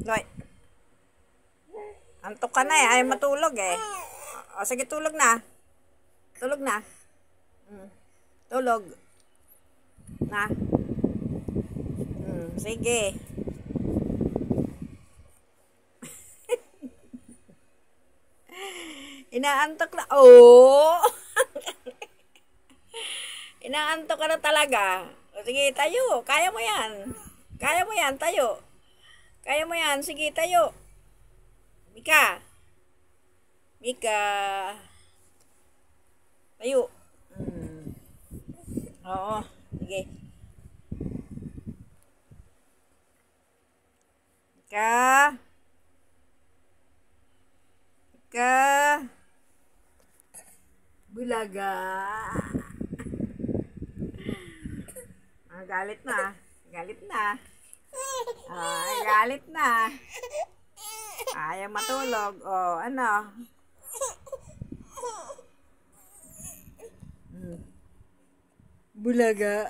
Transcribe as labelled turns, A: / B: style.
A: Loy, antok ka na eh. Ayaw matulog eh. O, sige, tulog na. Tulog na. Tulog. Na. Sige. Inaantok na. Oh! Inaantok ka na talaga. O, sige, tayo. Kaya mo yan. Kaya mo yan, tayo. Kaya mo yan. Sige, tayo. Mika. Mika. Tayo. Oo. Sige. Mika. Mika. Bulaga. Galit na. Galit na. Galit na. Ayaw matulog. O, ano? Bulaga.